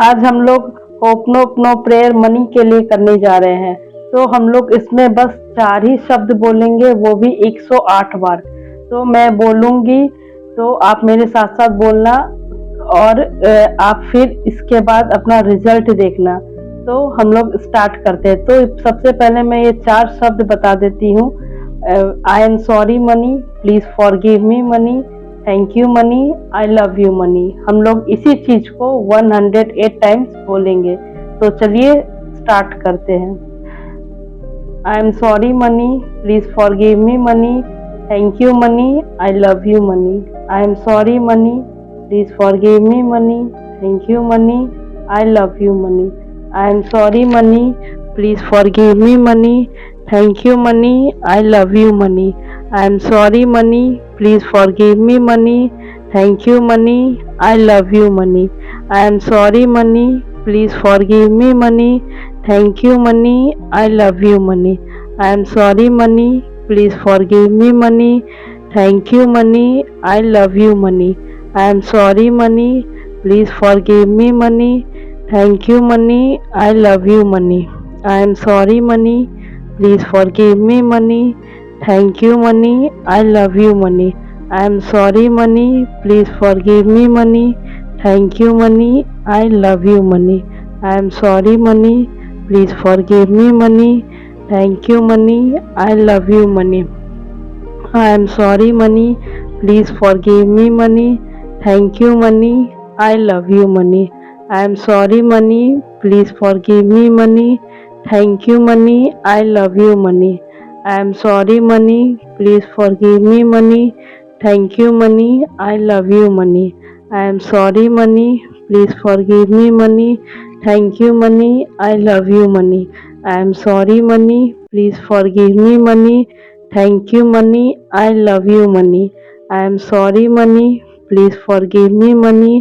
आज हम लोग होपनो प्रेयर मनी के लिए करने जा रहे हैं। तो हम लोग इसमें बस 4 ही शब्द बोलेंगे, वो भी 108 बार। तो मैं बोलूँगी तो आप मेरे साथ-साथ बोलना और आप फिर इसके बाद अपना रिज़ल्ट देखना। तो हम लोग स्टार्ट करते हैं। तो सबसे पहले मैं ये 4 शब्द बता देती हूँ। I am sorry money, please forgive me money, thank you money, I love you money. हम लोग इसी चीज को 108 टाइम्स बोलेंगे। तो चलिए स्टार्ट करते हैं। I am sorry money, please forgive me money, thank you money, I love you money. I am sorry money, please forgive me money, thank you money, I love you money. I am sorry money, please forgive me money, thank you money, I love you money. I am sorry money, please forgive me money, thank you money, I love you money. I am sorry money, please forgive me money, thank you money, I love you money. I am sorry money, please forgive me money, thank you money, I love you money. I am sorry money, please forgive me money, thank you money, I love you money. I am sorry money, please forgive me money, thank you money, I love you money. I am sorry money, please forgive me money, thank you money, I love you money. I am sorry money, please forgive me money, thank you money, I love you money. I am sorry money, please forgive me money, thank you money, I love you money. I am sorry money, please forgive me money, thank you money, I love you money. I am sorry money, please forgive me money, thank you money, I love you money. I am sorry money, please forgive me money, thank you money, I love you money. I am sorry money, please forgive me money, thank you money, I love you money. I am sorry money, please forgive me money,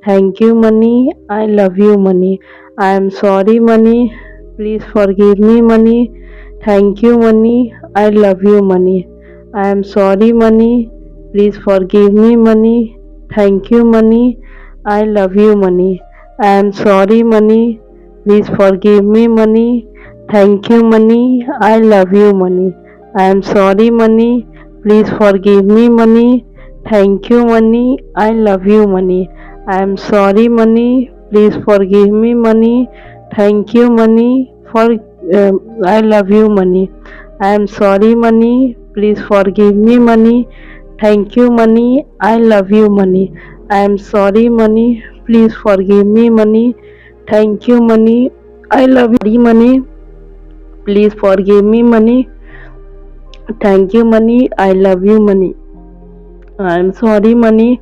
thank you money, I love you money. I am sorry money, please forgive me money, thank you money, I love you money. I am sorry money, please forgive me money, thank you money, I love you money. I am sorry money, please forgive me money, thank you money, I love you money. I am sorry money, please forgive me money, thank you money, I love you money. I am sorry money, please forgive me money, thank you money, for I love you money. I am sorry money, please forgive me money, thank you money, I love you money. I am sorry money, please forgive me money, thank you money, I love you money. Please forgive me money, thank you money, I love you money. I am sorry money,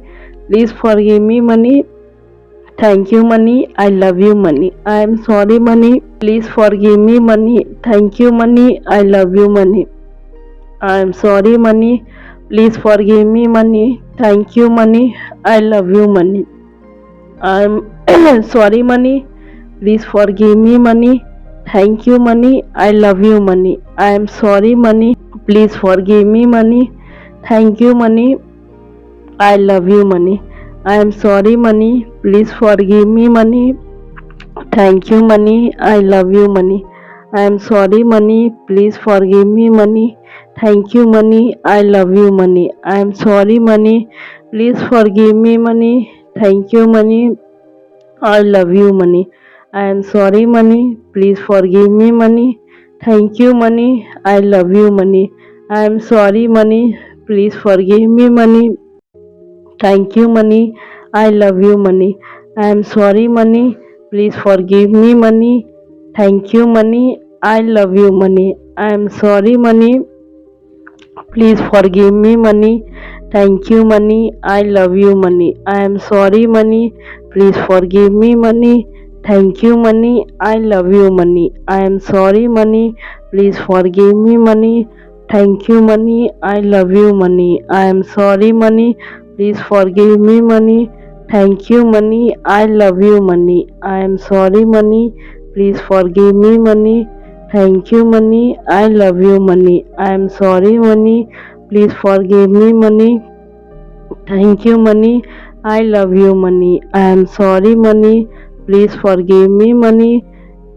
please forgive me money, thank you money, I love you money. I am sorry money, please forgive me money, thank you money, I love you money. I am sorry money, please forgive me money, thank you money, I love you money. I am sorry money, please forgive me money, thank you money, I love you money. I am sorry money, please forgive me money, thank you money, I love you money. I am sorry money, please forgive me money, thank you money, I love you money. I am sorry money, please forgive me money, thank you money, I love you money. I am sorry money, please forgive me money, thank you money, I love you money. I am sorry money, please forgive me money, thank you money, I love you money. I am sorry money, please forgive me money, thank you money, I love you money. I am sorry money, please forgive me money, thank you money, I love you money. I am sorry money, please forgive me money, thank you money, I love you money. I am sorry money, please forgive me money, thank you money, I love you money. I am sorry money, please forgive me money, thank you money, I love you money. I am sorry money, please forgive me money, thank you money, I love you money. I am sorry money, please forgive me money, thank you money, I love you money. I am sorry money, please forgive me money, thank you money, I love you money. I am sorry money, Please forgive me, money.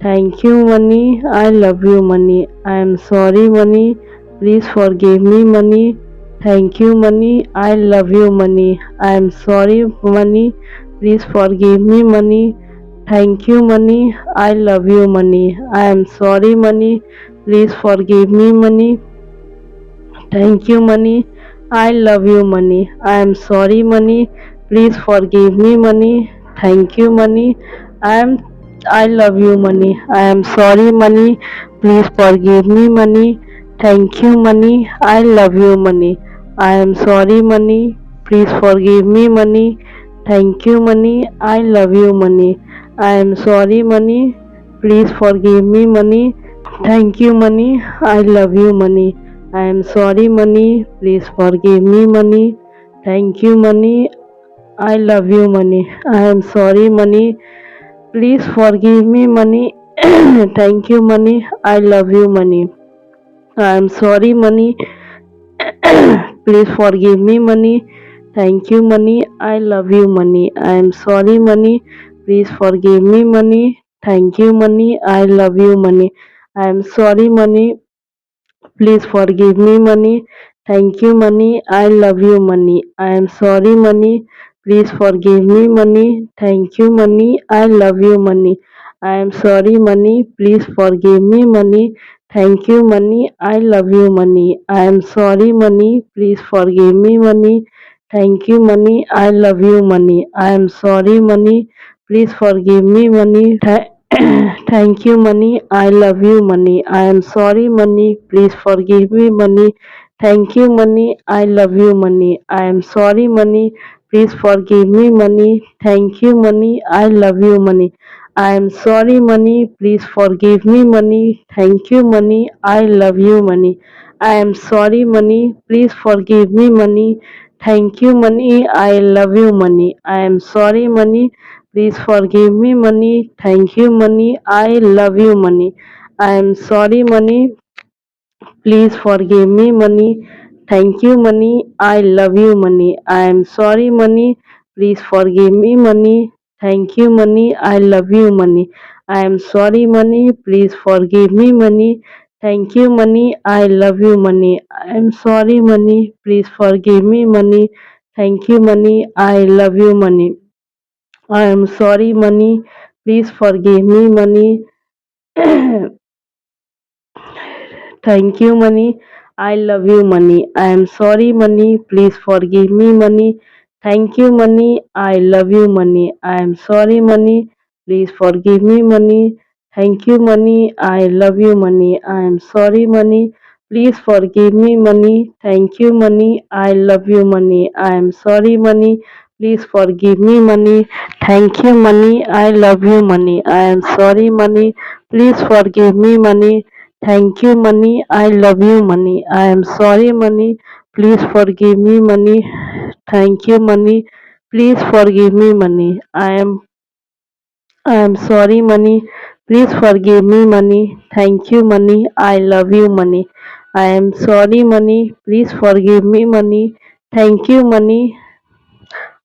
Thank you, money. I love you, money. I am sorry, money. Please forgive me, money. Thank you, money. I love you, money. I am sorry, money. Please forgive me, money. Thank you, money. I love you, money. I am sorry, money. Please forgive me, money. Thank you, money. I love you, money. I am sorry, money. Please forgive me, money. Thank you, money. I am I love you, money. I am sorry, money. Please forgive me, money. Thank you, money. I love you, money. I am sorry, money. Please forgive me, money. Thank you, money. I love you, money. I am sorry, money. Please forgive me, money. Thank you, money. I love you, money. I am sorry, money. Please forgive me, money. Thank you, money. I love you, money. I am sorry, money. Please forgive me, money. Thank you, money. I love you, money. I am sorry, money. Please forgive me, money. Thank you, money. I love you, money. I am sorry, money. Please forgive me, money. Thank you, money. I love you, money. I am sorry, money. Please forgive me, money. Thank you, money. I love you, money. I am sorry, money. Please forgive me, money. Thank you, money. I love you, money. I am sorry, money. Please forgive me, money. Thank you, money. I love you, money. I am sorry, money. Please forgive me, money. Thank you, money. I love you, money. I am sorry, money. Please forgive me, money. Thank you, money. I love you, money. I am sorry, money. Please forgive me, money. Thank you, money. I love you, money. I am sorry, money. Please forgive me, money. Thank you, money. I love you, money. I am sorry, money. Please forgive me, money. Thank you, money. I love you, money. I am sorry, money. Please forgive me, money. Thank you, money. I love you, money. I am sorry, money. Please forgive me, money. Thank you, money. I love you, money. I am sorry, money. Please forgive me, money. Thank you, money. I love you, money. I am sorry, money. Please forgive me, money. Thank you, money. I love you, money. I am sorry, money. Please forgive me, money. Thank you, money. I love you, money. I am sorry, money. Please forgive me, money. Thank you, money. I love you, money. I am sorry, money. Please forgive me, money. Thank you, money. I love you, money. I am sorry, money. Please forgive me, money. Thank you, money. I love you, money. I am sorry, money. Please forgive me, money. Thank you, money. I love you, money. I am sorry, money. Please forgive me, money. Thank you, money. I love you, money. I am sorry, money. Please forgive me, money. Thank you, money. I love you, money. I am sorry, money. Please forgive me, money. Thank you, money. I love you, money. I am sorry, money. Please forgive me, money. Thank you, money. Please forgive me, money. I am sorry, money. Please forgive me, money. Thank you, money. I love you, money. I am sorry, money. Please forgive me, money. Thank you, money.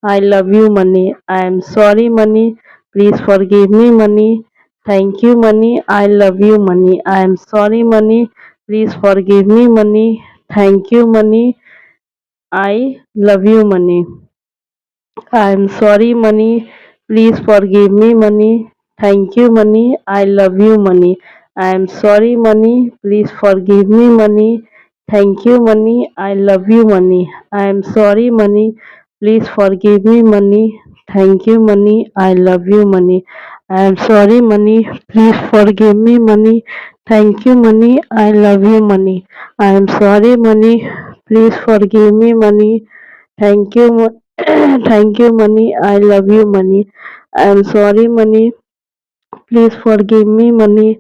I love you, money. I am sorry, money. Please forgive me, money. Thank you, money. I love you, money. I am sorry, money. Please forgive me, money. Thank you, money. I love you, money. I am sorry, money. Please forgive me, money. Thank you, money. I love you, money. I am sorry, money. Please forgive me, money. Thank you, money. I love you, money. I am sorry, money. Please forgive me, money. Thank you, money. I love you, money. I am sorry, money. Please forgive me, money. Thank you, money. I love you, money. I am sorry, money. Please forgive me, money. Thank you, thank you, money. I love you, money. I am sorry, money. Please forgive me, money.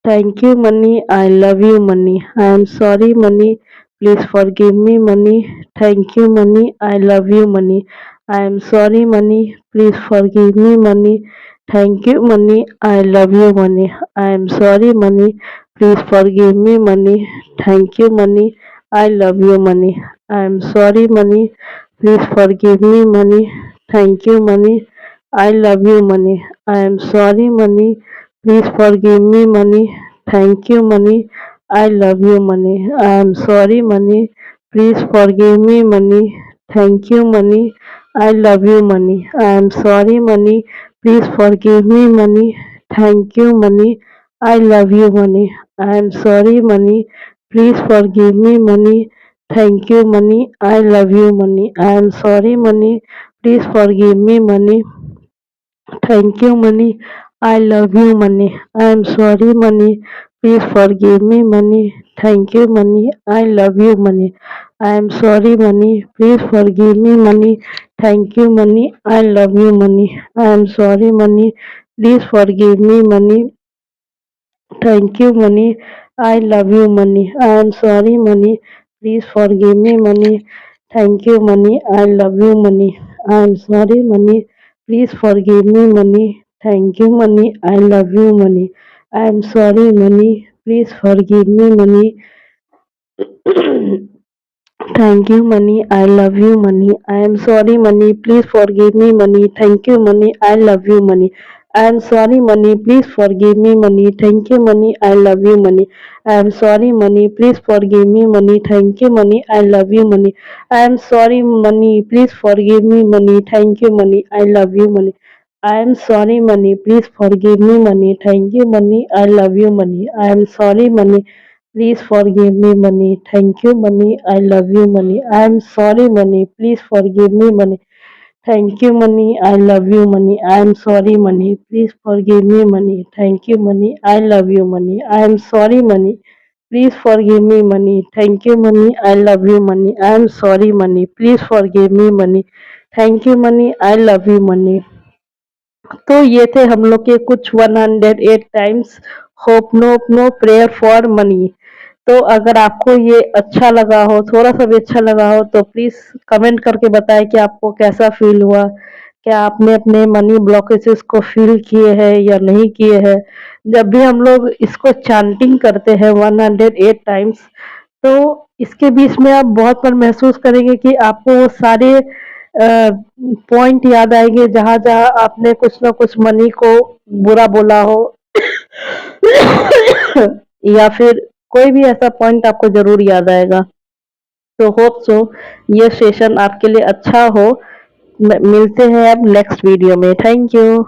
Thank you, money. I love you, money. I am sorry, money. Please forgive me, money. Thank you, money. I love you, money. I am sorry, money. Please forgive me, money. Thank you, money. I love you, money. I am sorry, money. Please forgive me, money. Thank you, money. I love you, money. I am sorry, money. Please forgive me, money. Thank you, money. I love you, money. I am sorry, money. Please forgive me, money. Thank you, money. I love you, money. I am sorry, money. Please forgive me, money. Thank you, money. I love you, money. I am sorry, money. Please forgive me, money. Thank you, money. I love you, money. I am sorry, money. Please forgive me, money. Thank you, money. I love you, money. I am sorry, money. Please forgive me, money. Thank you, money. I love you, money. I am sorry, money. Please forgive me, money. Thank you, money. I love you, money. I am sorry, money. Please forgive me, money. Thank you, money. I love you, money. I am sorry, money. Please forgive me, money. Thank you, money. I love you, money. I am sorry, money. Please forgive me, money. Thank you, money. I love you, money. I am sorry, money. Please forgive me, money. Thank you, money. I love you, money. I am sorry, money. Please forgive me, money. Thank you, money. I love you, money. I am sorry, money. Please forgive me, money. Thank you, money. I love you, money. I am sorry, money. Please forgive me, money. Thank you, money. I love you, money. I am sorry, money. Please forgive me, money. Thank you, money. I love you, money. I am sorry, money. Please forgive me, money. Thank you, money. I love you, money. I am sorry, money. Please forgive me, money. Thank you, money. I love you, money. I am sorry, money. Please forgive me, money. Thank you, money. I love you, money. I am sorry, money. Please forgive me, money. Thank you, money. I love you, money. I am sorry, money. Please forgive me, money. Thank you, money. I love you, money. I am sorry, money. Please forgive me, money. Thank you, money. I love you, money. I am sorry, money. Please forgive me, money. Thank you, money. I love you, money. तो ये थे हम लोग के कुछ 108 times ho'oponopono prayer for money. तो अगर आपको ये अच्छा लगा हो, थोड़ा-सा भी अच्छा लगा हो तो प्लीज़ कमेंट करके बताएँ कि आपको कैसा फ़ील हुआ? क्या आपने अपने मनी ब्लॉकेजेस को फ़ील किए हैं या नहीं किए हैं? जब भी हम लोग इसको चैंटिंग करते हैं 108 टाइम्स तो इसके बीच में आप बहुत बार महसूस करेंगे कि आपको वो सारे पॉइंट याद आएँगे जहाँ-जहाँ आपने कुछ न कुछ मनी को बुरा बोला हो या फिर कोई भी ऐसा पॉइंट आपको ज़रूर याद आएगा। तो होप सो ये सेशन आपके लिए अच्छा हो। मिलते हैं अब नेक्स्ट वीडियो में। Thank you.